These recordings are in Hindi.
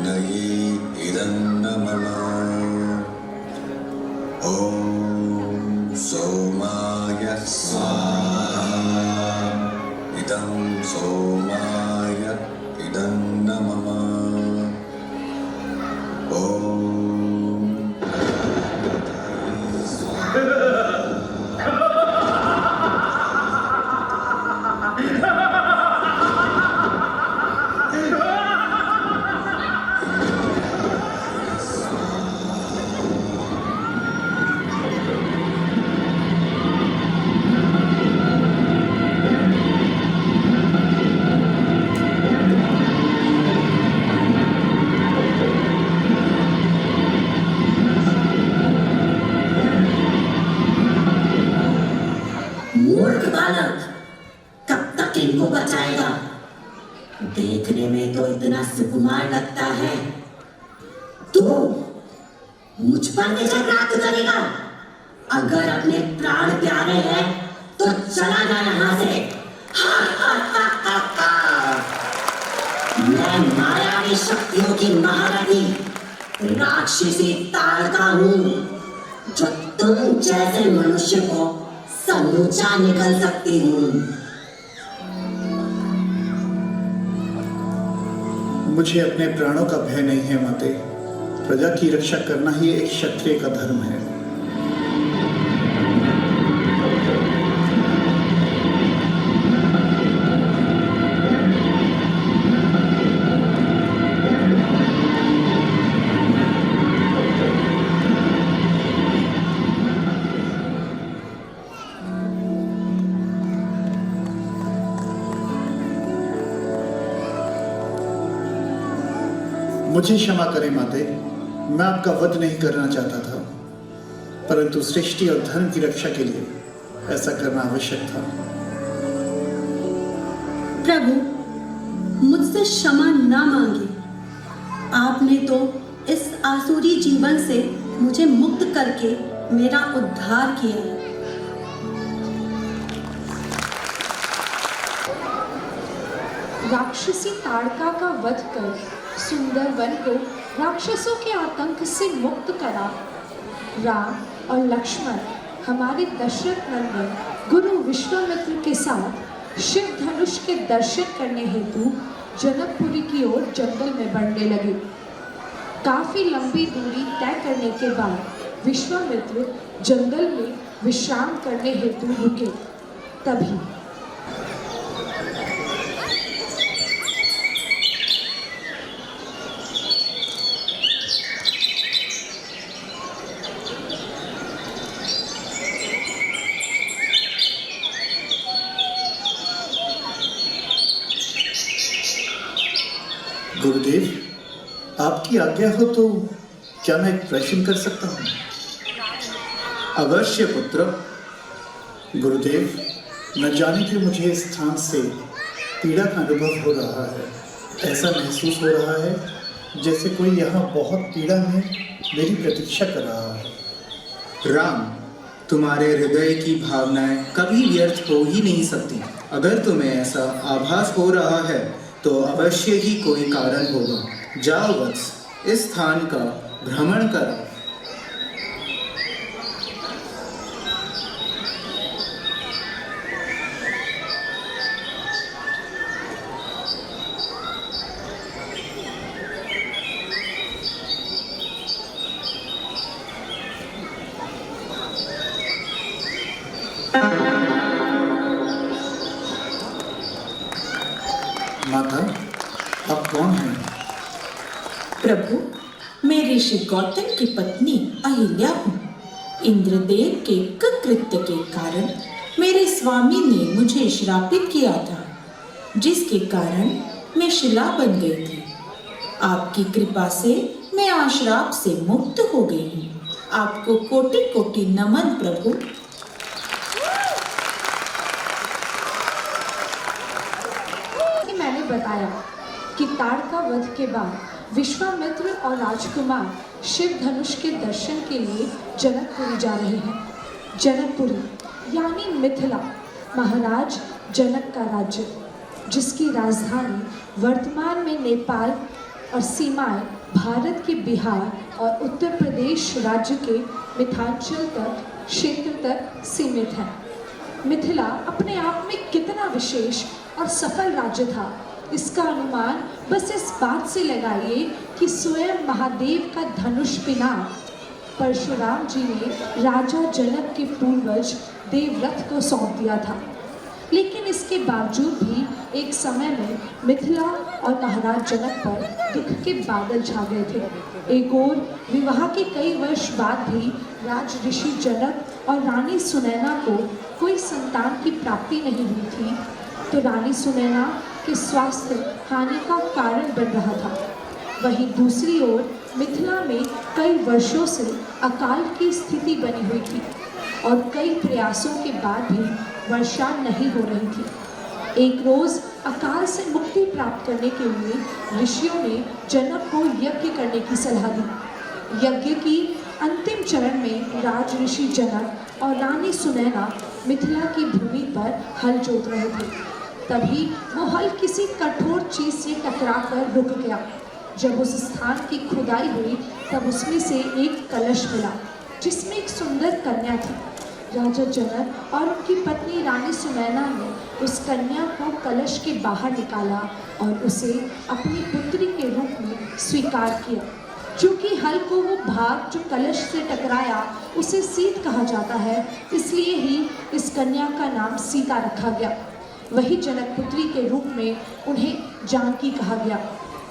यज्ञये इदन्न मम। ॐ सोमाय स्वाहा। इदं सोमाय इदन्न मम। ॐ मूर्ख बालक, कब तक इनको बचाएगा? देखने में तो इतना सुकुमार लगता है, तू मुझ पर निजर रात करेगा? अगर अपने प्राण प्यारे हैं तो चला जा यहाँ से। हा, हा, हा, हा, हा। मैं मायावी शक्तियों की महारानी राक्षसी ताड़का हूँ, जो तुम जैसे मनुष्य को समूचा निकल सकती हूँ। मुझे अपने प्राणों का भय नहीं है माते। प्रजा की रक्षा करना ही एक क्षत्रिय का धर्म है। मुझे क्षमा करें माते, मैं आपका वध नहीं करना चाहता था, परंतु सृष्टि और धर्म की रक्षा के लिए ऐसा करना आवश्यक था। प्रभु, मुझसे क्षमा ना मांगे। आपने तो इस आसुरी जीवन से मुझे मुक्त करके मेरा उद्धार किया है। राक्षसी ताड़का का वध कर सुंदर वन को राक्षसों के आतंक से मुक्त करा। राम और लक्ष्मण हमारे दशरथ नंदन गुरु विश्वामित्र के साथ शिव धनुष के दर्शन करने हेतु जनकपुरी की ओर जंगल में बढ़ने लगे। काफी लंबी दूरी तय करने के बाद विश्वामित्र जंगल में विश्राम करने हेतु रुके। तभी गुरुदेव, आपकी आज्ञा हो तो क्या मैं एक प्रश्न कर सकता हूँ? अवश्य पुत्र। गुरुदेव, न जाने क्यों मुझे इस स्थान से पीड़ा का अनुभव हो रहा है। ऐसा महसूस हो रहा है जैसे कोई यहाँ बहुत पीड़ा में मेरी प्रतीक्षा कर रहा है। राम, तुम्हारे हृदय की भावनाएं कभी व्यर्थ हो ही नहीं सकती। अगर तुम्हें ऐसा आभास हो रहा है तो अवश्य ही कोई कारण होगा। जाओ वत्स, इस स्थान का भ्रमण करो। माता, आप कौन हैं? प्रभु, मैं ऋषि गौतम की पत्नी अहिल्या हूँ। इंद्रदेव के कुकृत्य के कारण मेरे स्वामी ने मुझे श्रापित किया था, जिसके कारण मैं शिला बन गई थी। आपकी कृपा से मैं आश्राप से मुक्त हो गई हूँ। आपको कोटि कोटि नमन प्रभु। मैंने बताया कि ताड़का वध के बाद विश्वामित्र और राजकुमार शिव धनुष के दर्शन के लिए जनकपुरी जा रहे हैं। जनकपुरी यानी मिथिला, महाराज जनक का राज्य, जिसकी राजधानी वर्तमान में नेपाल और सीमाएं भारत के बिहार और उत्तर प्रदेश राज्य के मिथिलांचल तक क्षेत्र तक सीमित है। मिथिला अपने आप में कितना विशेष और सफल राज्य था, इसका अनुमान बस इस बात से लगाइए कि स्वयं महादेव का धनुष पिनाक परशुराम जी ने राजा जनक के पूर्वज देवव्रत को सौंप दिया था। लेकिन इसके बावजूद भी एक समय में मिथिला और महाराज जनक पर दुख के बादल छा गए थे। एक ओर विवाह के कई वर्ष बाद भी राज ऋषि जनक और रानी सुनैना को कोई संतान की प्राप्ति नहीं हुई थी, तो रानी सुनैना के स्वास्थ्य हानि का कारण बन रहा था। वहीं दूसरी ओर मिथिला में कई वर्षों से अकाल की स्थिति बनी हुई थी और कई प्रयासों के बाद भी वर्षा नहीं हो रही थी। एक रोज अकाल से मुक्ति प्राप्त करने के लिए ऋषियों ने जनक को यज्ञ करने की सलाह दी। यज्ञ की अंतिम चरण में राज ऋषि जनक और रानी सुनैना मिथिला की भूमि पर हल जोत रहे थे। तभी वो हल किसी कठोर चीज से टकराकर रुक गया। जब उस स्थान की खुदाई हुई तब उसमें से एक कलश मिला जिसमें एक सुंदर कन्या थी। राजा जनक और उनकी पत्नी रानी सुनैना ने उस कन्या को कलश के बाहर निकाला और उसे अपनी पुत्री के रूप में स्वीकार किया। चूँकि हल को वो भाग जो कलश से टकराया उसे सीत कहा जाता है, इसलिए ही इस कन्या का नाम सीता रखा गया। वही जनक पुत्री के रूप में उन्हें जानकी कहा गया।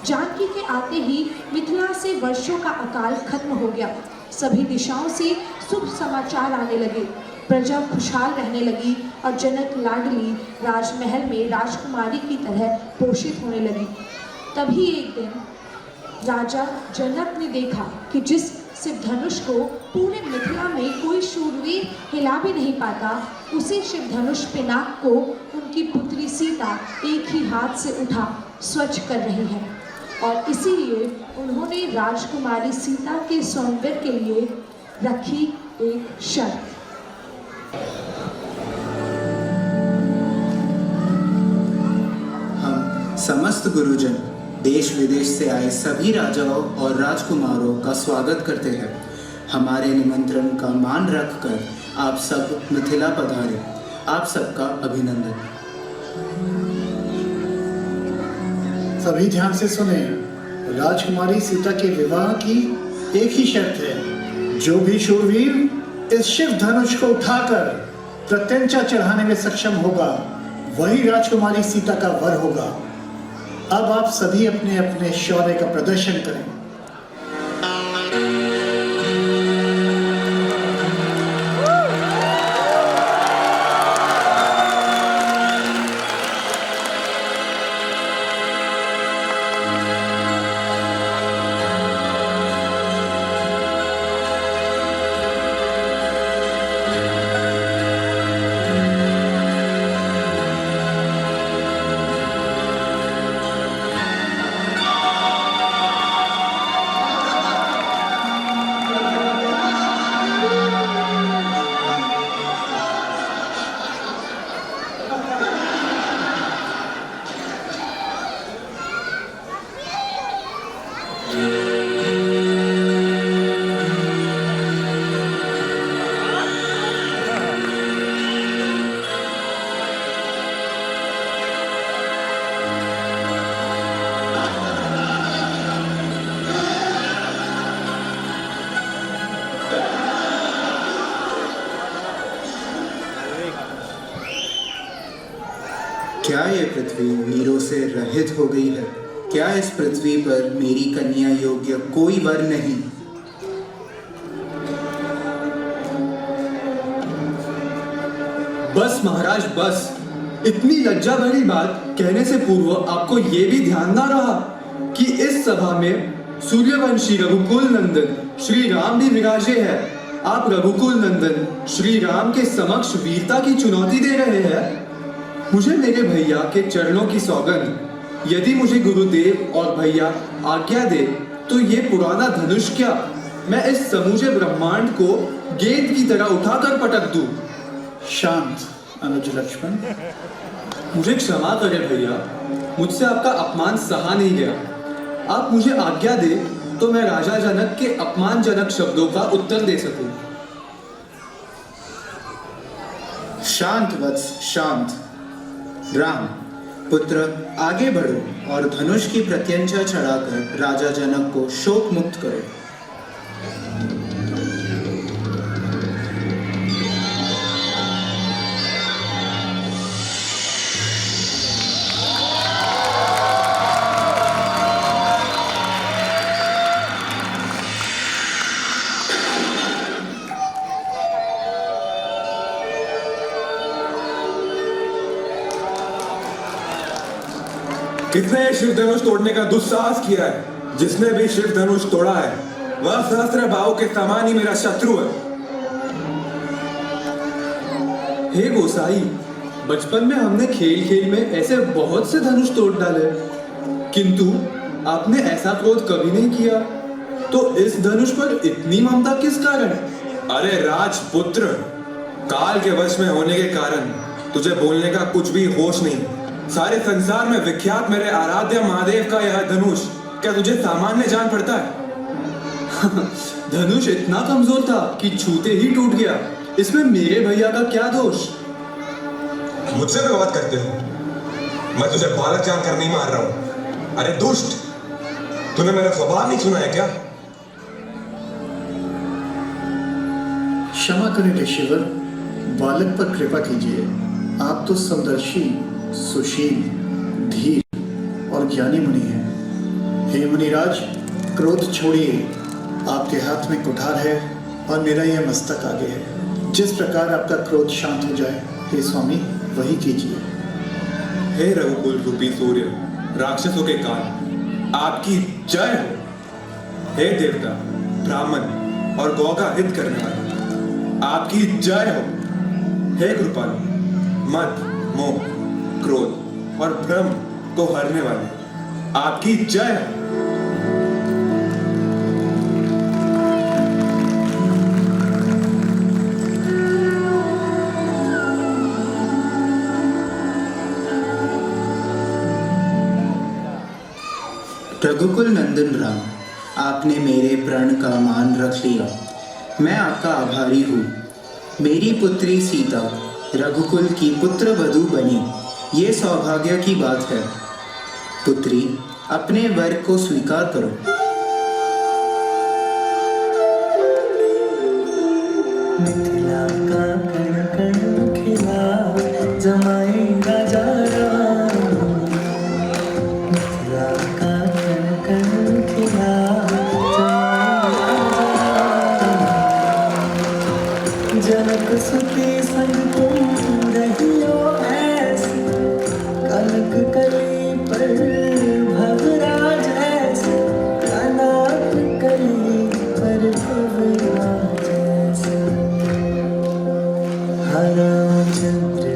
जानकी के आते ही मिथिला से वर्षों का अकाल खत्म हो गया। सभी दिशाओं से शुभ समाचार आने लगे। प्रजा खुशहाल रहने लगी और जनक लाडली राजमहल में राजकुमारी की तरह पोषित होने लगी। तभी एक दिन राजा जनक ने देखा कि जिस शिव धनुष को पूरे मिथिला में कोई शूरवीर हिला भी नहीं पाता, उसी शिव धनुष पिनाक को उनकी पुत्री सीता एक ही हाथ से उठा स्वच्छ कर रही है। और इसीलिए उन्होंने राजकुमारी सीता के सौंदर्य के लिए रखी एक शर्त। हम समस्त गुरुजन देश विदेश से आए सभी राजाओं और राजकुमारों का स्वागत करते हैं। हमारे निमंत्रण का मान रखकर आप सब मिथिला पधारे। आप सबका अभिनंदन। सभी ध्यान से सुने। राजकुमारी सीता के विवाह की एक ही शर्त है, जो भी शूरवीर इस शिव धनुष को उठाकर प्रत्यंचा चढ़ाने में सक्षम होगा वही राजकुमारी सीता का वर होगा। अब आप सभी अपने अपने शौर्य का प्रदर्शन करें। क्या ये पृथ्वी वीरों से रहित हो गई है? क्या इस पृथ्वी पर मेरी कन्या योग्य कोई वर नहीं? बस महाराज बस। इतनी लज्जा भरी बात कहने से पूर्व आपको ये भी ध्यान ना रहा कि इस सभा में सूर्यवंशी रघुकुल नंदन श्री राम भी विराजे हैं। आप रघुकुल नंदन श्री राम के समक्ष वीरता की चुनौती दे रहे हैं। मुझे मेरे भैया के चरणों की सौगंध, यदि मुझे गुरुदेव और भैया आज्ञा दे तो ये पुराना धनुष क्या, मैं इस समूचे ब्रह्मांड को गेंद की तरह उठाकर पटक दूं। शांत अनुज लक्ष्मण। मुझे क्षमा करें भैया, मुझसे आपका अपमान सहा नहीं गया। आप मुझे आज्ञा दे तो मैं राजा जनक के अपमानजनक शब्दों का उत्तर दे सकूं। शांत वत्स, शांत। राम पुत्र, आगे बढ़ो और धनुष की प्रत्यंचा चढ़ाकर राजा जनक को शोक मुक्त करो। किसने शिव धनुष तोड़ने का दुस्साहस किया है? जिसने भी शिव धनुष तोड़ा है वह सहस्त्र बाहु के समान ही मेरा शत्रु है। हे गोसाई, बचपन में हमने खेल खेल में ऐसे बहुत से धनुष तोड़ डाले, किंतु आपने ऐसा क्रोध कभी नहीं किया, तो इस धनुष पर इतनी ममता किस कारण? अरे राजपुत्र, काल के वश में होने के कारण तुझे बोलने का कुछ भी होश नहीं। सारे संसार में विख्यात मेरे आराध्य महादेव का यह धनुष क्या तुझे सामान्य जान पड़ता है? धनुष इतना कमजोर था कि छूते ही टूट गया। इसमें मेरे भैया का क्या दोष? मुझसे विवाद करते हो? मैं तुझे बालक जानकर नहीं मार रहा हूं। अरे दुष्ट, तूने मेरा स्वभाव नहीं सुना है क्या? क्षमा करें ऋषिवर, बालक पर कृपा कीजिए। आप तो समदर्शी, सुशील, धीर और ज्ञानी मुनि हैं। हे मुनिराज, क्रोध छोड़िए। आपके हाथ में कुठार है और मेरा यह मस्तक आगे है। जिस प्रकार आपका क्रोध शांत हो जाए, हे स्वामी, वही कीजिए। हे रघुकुल रूपी सूर्य, राक्षसों के काल, आपकी जय हो। हे देवता, ब्राह्मण और गौ का हित करने वाले, आपकी जय हो। हे कृपालु, मद, मोह, क्रोध और भ्रम को हरने वाले, आपकी जय हो। रघुकुल नंदन राम, आपने मेरे प्रण का मान रख लिया। मैं आपका आभारी हूँ। मेरी पुत्री सीता रघुकुल की पुत्र वधू बनी, ये सौभाग्य की बात है। पुत्री, अपने वर को स्वीकार करो। मिथिला का कण कण खिला जमाए राजा राम। मिथिला का कण कण खिला जमाए राजा राम। जनक सुती संग तुम रहियो ऐसे, कनक कली पर भवराज ऐसे, कनक कली पर भवराज ऐसे। रामचंद्र